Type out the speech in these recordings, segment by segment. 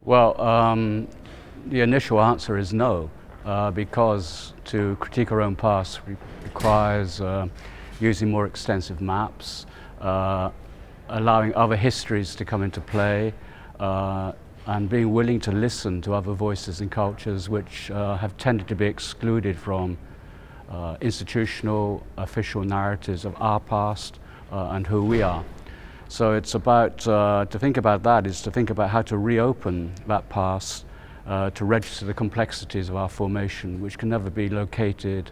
Well, the initial answer is no, because to critique our own past requires using more extensive maps, allowing other histories to come into play, and being willing to listen to other voices and cultures which have tended to be excluded from institutional, official narratives of our past and who we are. So it's about, to think about that is to think about how to reopen that past, to register the complexities of our formation, which can never be located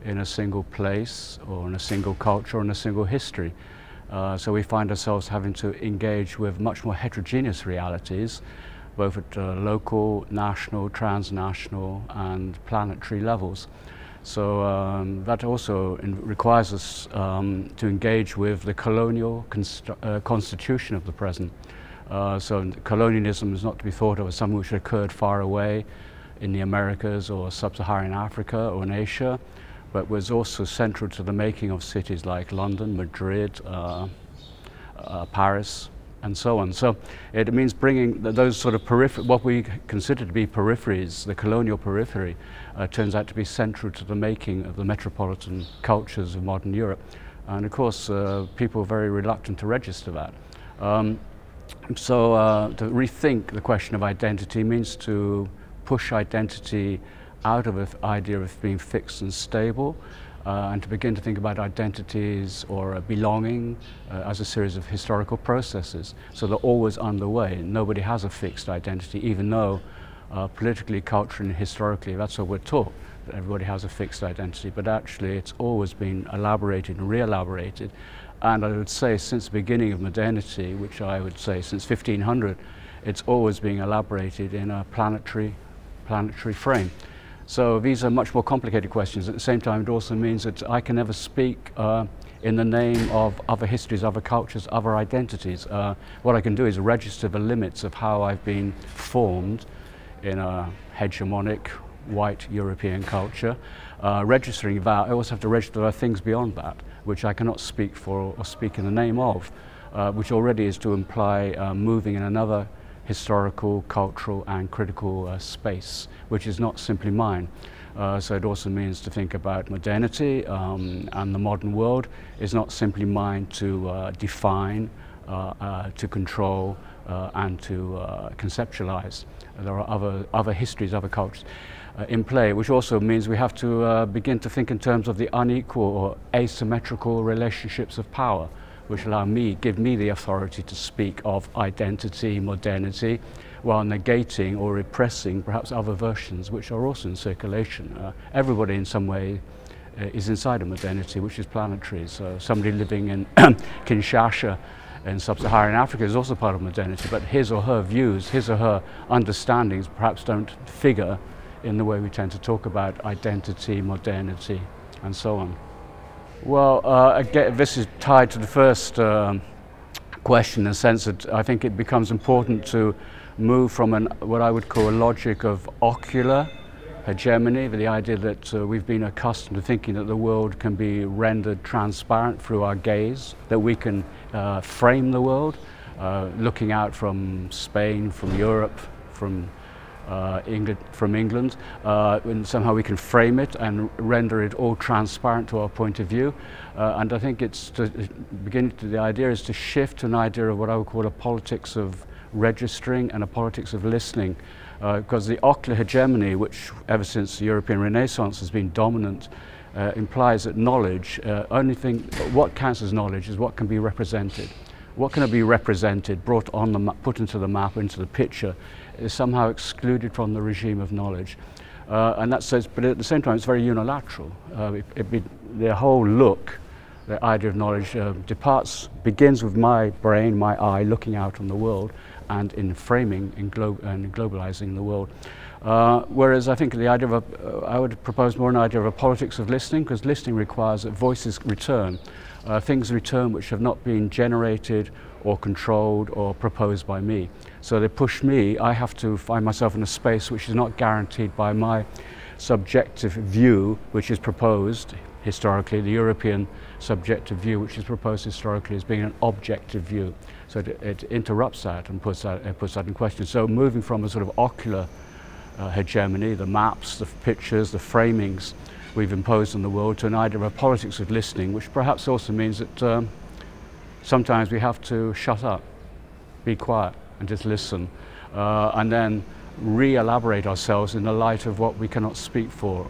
in a single place or in a single culture or in a single history. So we find ourselves having to engage with much more heterogeneous realities, both at local, national, transnational and planetary levels. So that also requires us to engage with the colonial constitution of the present. So colonialism is not to be thought of as something which occurred far away in the Americas or sub-Saharan Africa or in Asia, but was also central to the making of cities like London, Madrid, Paris, and so on. So it means bringing those sort of what we consider to be peripheries, the colonial periphery, turns out to be central to the making of the metropolitan cultures of modern Europe. And of course, people are very reluctant to register that. So to rethink the question of identity means to push identity out of the idea of being fixed and stable, and to begin to think about identities or belonging as a series of historical processes. So they're always underway. Nobody has a fixed identity, even though politically, culturally and historically that's what we're taught, that everybody has a fixed identity. But actually it's always been elaborated and re-elaborated. And I would say since the beginning of modernity, which I would say since 1500, it's always being elaborated in a planetary frame. So these are much more complicated questions. At the same time, it also means that I can never speak in the name of other histories, other cultures, other identities. What I can do is register the limits of how I've been formed in a hegemonic white European culture. Registering that, I also have to register there are things beyond that, which I cannot speak for or speak in the name of, which already is to imply moving in another historical, cultural and critical space, which is not simply mine. So it also means to think about modernity, and the modern world is not simply mine to define, to control and to conceptualize. There are other histories, other cultures in play, which also means we have to begin to think in terms of the unequal or asymmetrical relationships of power, which give me the authority to speak of identity, modernity, while negating or repressing perhaps other versions which are also in circulation. Everybody in some way is inside of modernity, which is planetary. So somebody living in Kinshasa in sub-Saharan Africa is also part of modernity, but his or her views, his or her understandings perhaps don't figure in the way we tend to talk about identity, modernity, and so on. Well, again, this is tied to the first question in the sense that I think it becomes important to move from what I would call a logic of ocular hegemony, the idea that we've been accustomed to thinking that the world can be rendered transparent through our gaze, that we can frame the world, looking out from Spain, from Europe, from England, and somehow we can frame it and render it all transparent to our point of view. And I think it's the idea is to shift to an idea of what I would call a politics of registering and a politics of listening. Because the ocular hegemony, which ever since the European Renaissance has been dominant, implies that knowledge, what counts as knowledge is what can be represented. What can be represented, brought on the put into the map, into the picture, is somehow excluded from the regime of knowledge. And that says, but at the same time, it's very unilateral. The whole look, the idea of knowledge begins with my brain, my eye, looking out on the world and in framing and globalizing the world. Whereas I think the idea of I would propose more an idea of a politics of listening, because listening requires that voices return, things return which have not been generated or controlled or proposed by me. So they push me, I have to find myself in a space which is not guaranteed by my subjective view, which is proposed historically, the European subjective view, which is proposed historically as being an objective view. So it interrupts that and puts that in question. So moving from a sort of ocular hegemony, the maps, the pictures, the framings we've imposed on the world, to an idea of a politics of listening, which perhaps also means that sometimes we have to shut up, be quiet, and just listen, and then re-elaborate ourselves in the light of what we cannot speak for